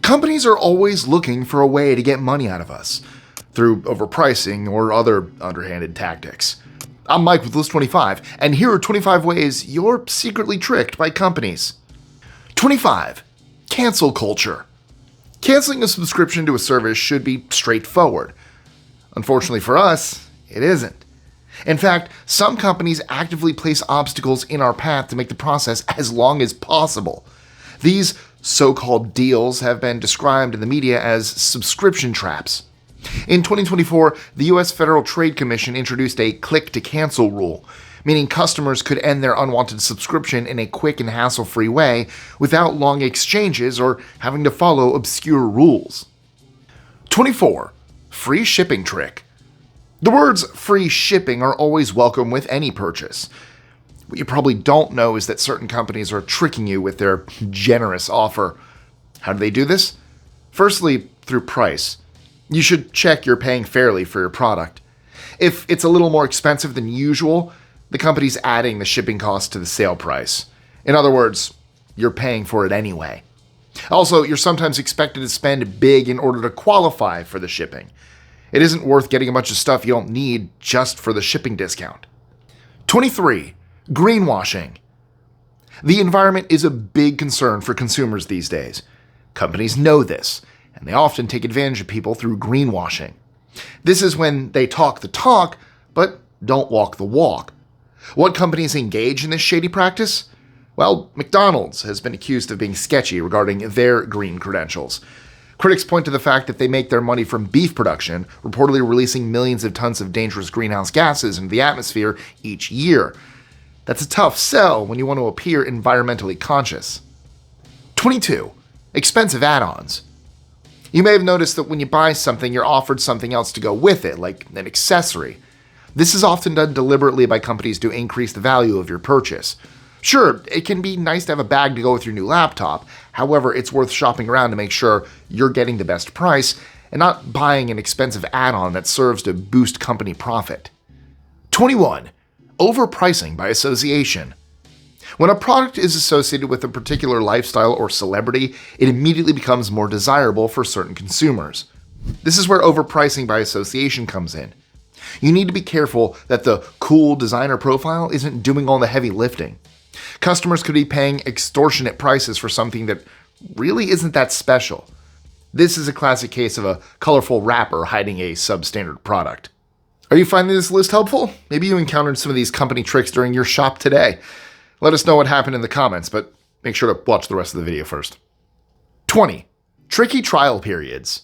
Companies are always looking for a way to get money out of us through overpricing or other underhanded tactics. I'm Mike with List 25, and here are 25 ways you're secretly tricked by companies. 25. Cancel culture. Canceling a subscription to a service should be straightforward. Unfortunately for us, it isn't. In fact, some companies actively place obstacles in our path to make the process as long as possible. These so-called deals have been described in the media as subscription traps. In 2024, the U.S. Federal Trade Commission introduced a click-to-cancel rule, meaning customers could end their unwanted subscription in a quick and hassle-free way without long exchanges or having to follow obscure rules. 24. Free shipping trick. The words free shipping are always welcome with any purchase. What you probably don't know is that certain companies are tricking you with their generous offer. How do they do this? Firstly, through price. You should check you're paying fairly for your product. If it's a little more expensive than usual, the company's adding the shipping cost to the sale price. In other words, you're paying for it anyway. Also, you're sometimes expected to spend big in order to qualify for the shipping. It isn't worth getting a bunch of stuff you don't need just for the shipping discount. 23. Greenwashing. The environment is a big concern for consumers these days. Companies know this, and they often take advantage of people through greenwashing. This is when they talk the talk, but don't walk the walk. What companies engage in this shady practice? Well, McDonald's has been accused of being sketchy regarding their green credentials. Critics point to the fact that they make their money from beef production, reportedly releasing millions of tons of dangerous greenhouse gases into the atmosphere each year. That's a tough sell when you want to appear environmentally conscious. 22. Expensive add-ons. You may have noticed that when you buy something, you're offered something else to go with it, like an accessory. This is often done deliberately by companies to increase the value of your purchase. Sure, it can be nice to have a bag to go with your new laptop. However, it's worth shopping around to make sure you're getting the best price and not buying an expensive add-on that serves to boost company profit. 21. Overpricing by association. When a product is associated with a particular lifestyle or celebrity, it immediately becomes more desirable for certain consumers. This is where overpricing by association comes in. You need to be careful that the cool designer profile isn't doing all the heavy lifting. Customers could be paying extortionate prices for something that really isn't that special. This is a classic case of a colorful wrapper hiding a substandard product. Are you finding this list helpful? Maybe you encountered some of these company tricks during your shop today. Let us know what happened in the comments, but make sure to watch the rest of the video first. 20. Tricky trial periods.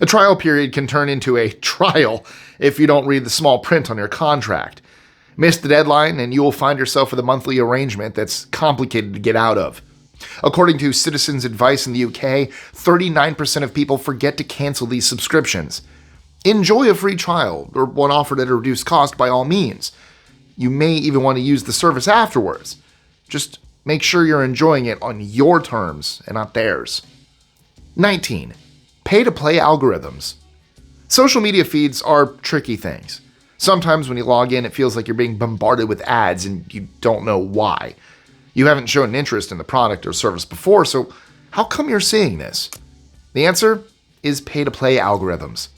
A trial period can turn into a trial if you don't read the small print on your contract. Miss the deadline and you will find yourself with a monthly arrangement that's complicated to get out of. According to Citizens Advice in the UK, 39% of people forget to cancel these subscriptions. Enjoy a free trial or one offered at a reduced cost by all means. You may even want to use the service afterwards. Just make sure you're enjoying it on your terms and not theirs. 19. Pay-to-play algorithms. Social media feeds are tricky things. Sometimes when you log in, it feels like you're being bombarded with ads and you don't know why. You haven't shown an interest in the product or service before, so how come you're seeing this? The answer is pay-to-play algorithms.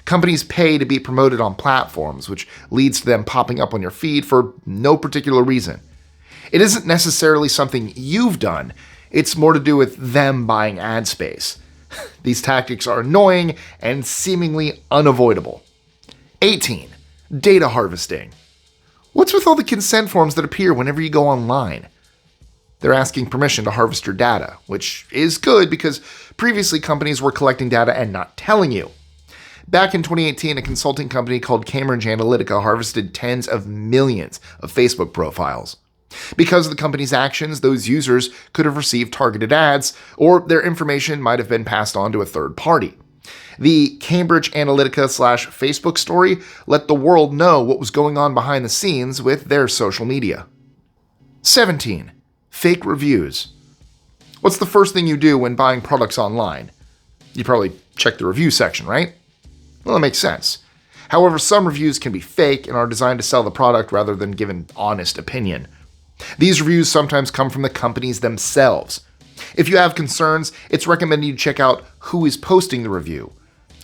Companies pay to be promoted on platforms, which leads to them popping up on your feed for no particular reason. It isn't necessarily something you've done, it's more to do with them buying ad space. These tactics are annoying and seemingly unavoidable. 18. Data harvesting. What's with all the consent forms that appear whenever you go online? They're asking permission to harvest your data, which is good because previously companies were collecting data and not telling you. Back in 2018, a consulting company called Cambridge Analytica harvested tens of millions of Facebook profiles. Because of the company's actions, those users could have received targeted ads, or their information might have been passed on to a third party. The Cambridge Analytica/Facebook story let the world know what was going on behind the scenes with their social media. 17. Fake reviews. What's the first thing you do when buying products online? You probably check the review section, right? Well, that makes sense. However, some reviews can be fake and are designed to sell the product rather than give an honest opinion. These reviews sometimes come from the companies themselves. If you have concerns, it's recommended you check out who is posting the review.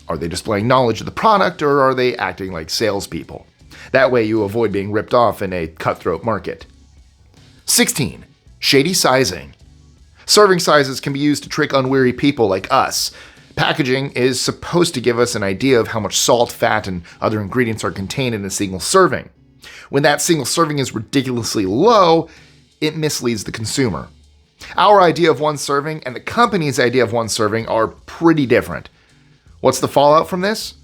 Are they displaying knowledge of the product, or are they acting like salespeople? That way you avoid being ripped off in a cutthroat market. 16. Shady sizing. Serving sizes can be used to trick unwary people like us. Packaging is supposed to give us an idea of how much salt, fat, and other ingredients are contained in a single serving. When that single serving is ridiculously low, it misleads the consumer. Our idea of one serving and the company's idea of one serving are pretty different. What's the fallout from this?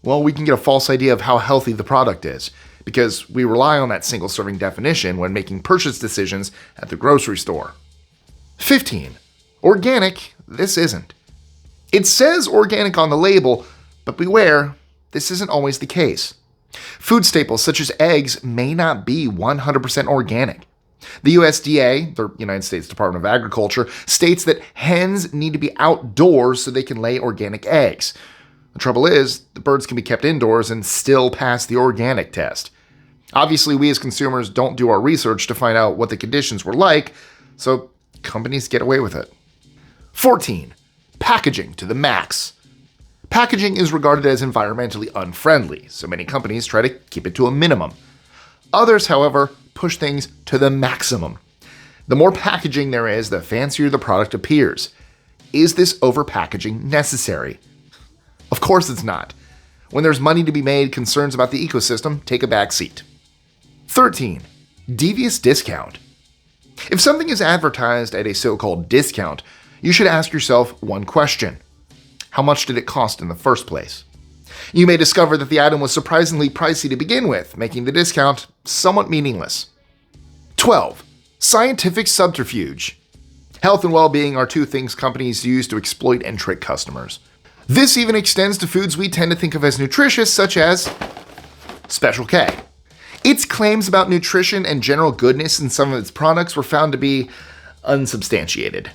Well, we can get a false idea of how healthy the product is, because we rely on that single serving definition when making purchase decisions at the grocery store. 15. Organic, this isn't. It says organic on the label, but beware, this isn't always the case. Food staples such as eggs may not be 100% organic. The USDA, the United States Department of Agriculture, states that hens need to be outdoors so they can lay organic eggs. The trouble is, the birds can be kept indoors and still pass the organic test. Obviously, we as consumers don't do our research to find out what the conditions were like, so companies get away with it. 14. Packaging to the max. Packaging is regarded as environmentally unfriendly, so many companies try to keep it to a minimum. Others, however, push things to the maximum. The more packaging there is, the fancier the product appears. Is this overpackaging necessary? Of course it's not. When there's money to be made, concerns about the ecosystem take a back seat. 13. Devious discount. If something is advertised at a so-called discount, you should ask yourself one question. How much did it cost in the first place? You may discover that the item was surprisingly pricey to begin with, making the discount somewhat meaningless. 12. Scientific subterfuge. Health and well-being are two things companies use to exploit and trick customers. This even extends to foods we tend to think of as nutritious, such as Special K. Its claims about nutrition and general goodness in some of its products were found to be unsubstantiated.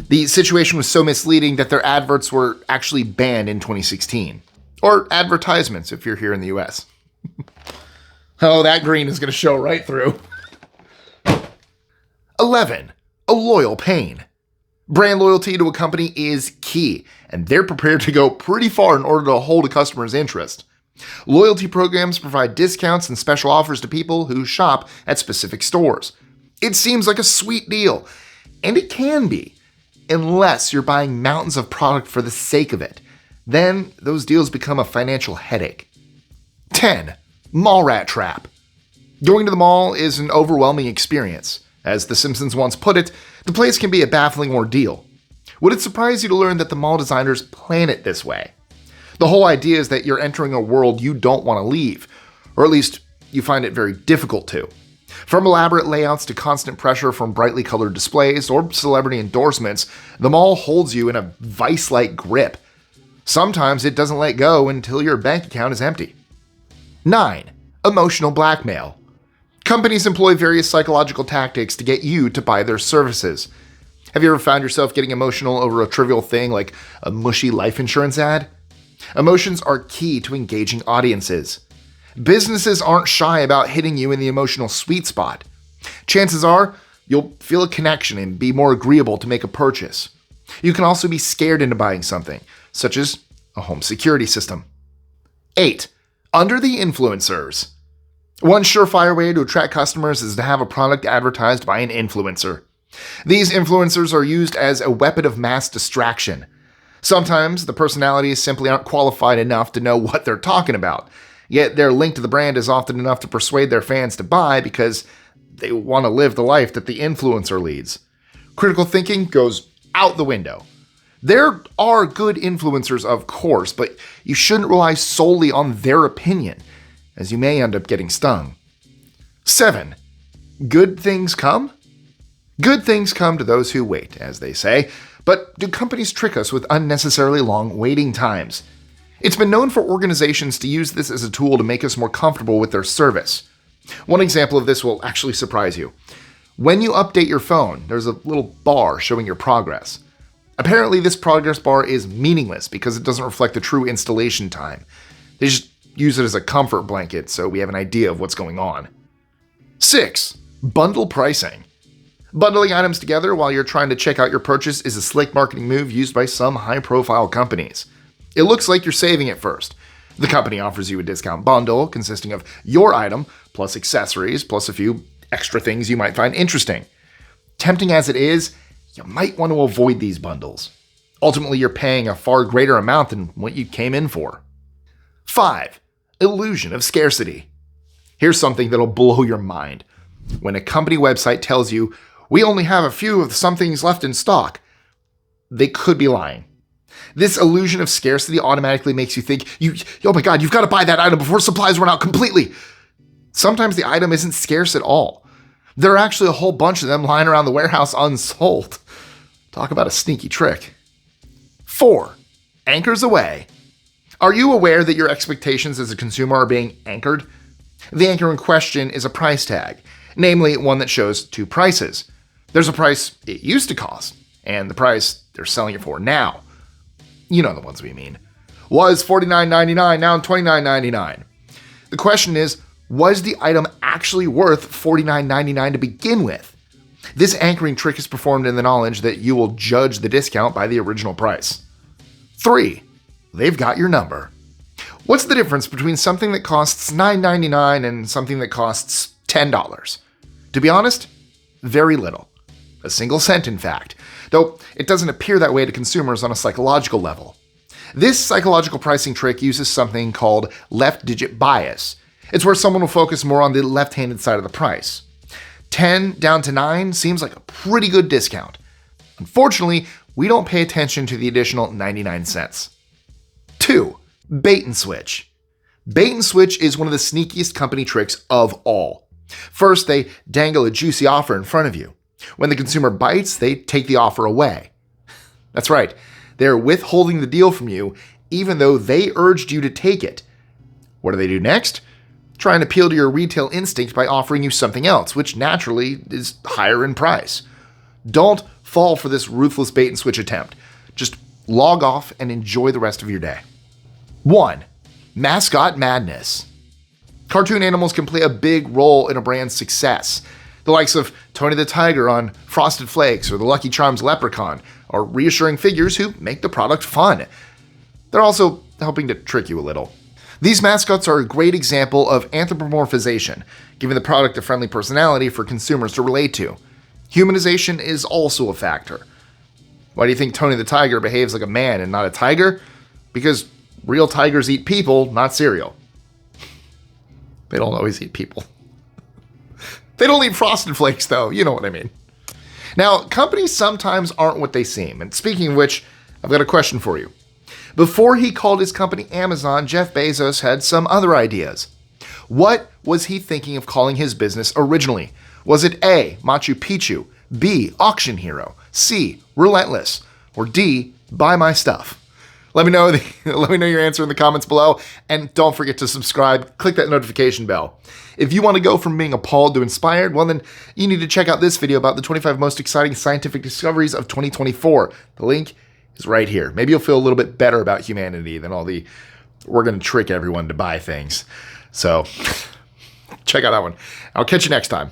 The situation was so misleading that their adverts were actually banned in 2016. Or advertisements if you're here in the US. Oh, that green is going to show right through. 11. A loyal pain. Brand loyalty to a company is key, and they're prepared to go pretty far in order to hold a customer's interest. Loyalty programs provide discounts and special offers to people who shop at specific stores. It seems like a sweet deal, and it can be, unless you're buying mountains of product for the sake of it. Then those deals become a financial headache. 10. Mallrat trap. Going to the mall is an overwhelming experience. As The Simpsons once put it, the place can be a baffling ordeal. Would it surprise you to learn that the mall designers plan it this way? The whole idea is that you're entering a world you don't want to leave, or at least you find it very difficult to. From elaborate layouts to constant pressure from brightly colored displays or celebrity endorsements, the mall holds you in a vice-like grip. Sometimes it doesn't let go until your bank account is empty. 9. Emotional blackmail. Companies employ various psychological tactics to get you to buy their services. Have you ever found yourself getting emotional over a trivial thing like a mushy life insurance ad? Emotions are key to engaging audiences. Businesses aren't shy about hitting you in the emotional sweet spot. Chances are, you'll feel a connection and be more agreeable to make a purchase. You can also be scared into buying something, such as a home security system. 8. Under the influencers. One surefire way to attract customers is to have a product advertised by an influencer. These influencers are used as a weapon of mass distraction. Sometimes the personalities simply aren't qualified enough to know what they're talking about, yet their link to the brand is often enough to persuade their fans to buy because they want to live the life that the influencer leads. Critical thinking goes out the window. There are good influencers, of course, but you shouldn't rely solely on their opinion, as you may end up getting stung. 7. Good things come? Good things come to those who wait, as they say, but do companies trick us with unnecessarily long waiting times? It's been known for organizations to use this as a tool to make us more comfortable with their service. One example of this will actually surprise you. When you update your phone, there's a little bar showing your progress. Apparently, this progress bar is meaningless because it doesn't reflect the true installation time. They just use it as a comfort blanket so we have an idea of what's going on. 6. Bundle pricing. Bundling items together while you're trying to check out your purchase is a slick marketing move used by some high-profile companies. It looks like you're saving at first. The company offers you a discount bundle consisting of your item plus accessories plus a few extra things you might find interesting. Tempting as it is, you might want to avoid these bundles. Ultimately, you're paying a far greater amount than what you came in for. 5. Illusion of scarcity. Here's something that'll blow your mind. When a company website tells you, we only have a few of some things left in stock, they could be lying. This illusion of scarcity automatically makes you think, oh my god, you've got to buy that item before supplies run out completely. Sometimes the item isn't scarce at all. There are actually a whole bunch of them lying around the warehouse unsold. Talk about a sneaky trick. 4. Anchors away. Are you aware that your expectations as a consumer are being anchored? The anchor in question is a price tag, namely one that shows two prices. There's a price it used to cost, and the price they're selling it for now. You know the ones we mean. Was $49.99, now $29.99. The question is, was the item actually worth $49.99 to begin with? This anchoring trick is performed in the knowledge that you will judge the discount by the original price. 3. They've got your number. What's the difference between something that costs $9.99 and something that costs $10? To be honest, very little. A single cent, in fact. Though it doesn't appear that way to consumers on a psychological level. This psychological pricing trick uses something called left digit bias. It's where someone will focus more on the left-handed side of the price. 10 down to 9 seems like a pretty good discount. Unfortunately, we don't pay attention to the additional 99 cents. 2. Bait and switch. Bait and switch is one of the sneakiest company tricks of all. First, they dangle a juicy offer in front of you. When the consumer bites, they take the offer away. That's right, they're withholding the deal from you, even though they urged you to take it. What do they do next? Try and appeal to your retail instinct by offering you something else, which naturally is higher in price. Don't fall for this ruthless bait and switch attempt. Just log off and enjoy the rest of your day. 1. Mascot madness. Cartoon animals can play a big role in a brand's success. The likes of Tony the Tiger on Frosted Flakes or the Lucky Charms leprechaun are reassuring figures who make the product fun. They're also helping to trick you a little. These mascots are a great example of anthropomorphization, giving the product a friendly personality for consumers to relate to. Humanization is also a factor. Why do you think Tony the Tiger behaves like a man and not a tiger? Because real tigers eat people, not cereal. They don't always eat people. They don't eat Frosted Flakes, though. You know what I mean. Now, companies sometimes aren't what they seem. And speaking of which, I've got a question for you. Before he called his company Amazon, Jeff Bezos had some other ideas. What was he thinking of calling his business originally? Was it A, Machu Picchu, B, Auction Hero, C, Relentless, or D, Buy My Stuff? Let me know your answer in the comments below, and don't forget to subscribe. Click that notification bell. If you want to go from being appalled to inspired, well then you need to check out this video about the 25 most exciting scientific discoveries of 2024. The link is right here. Maybe you'll feel a little bit better about humanity than all the we're going to trick everyone to buy things. So check out that one. I'll catch you next time.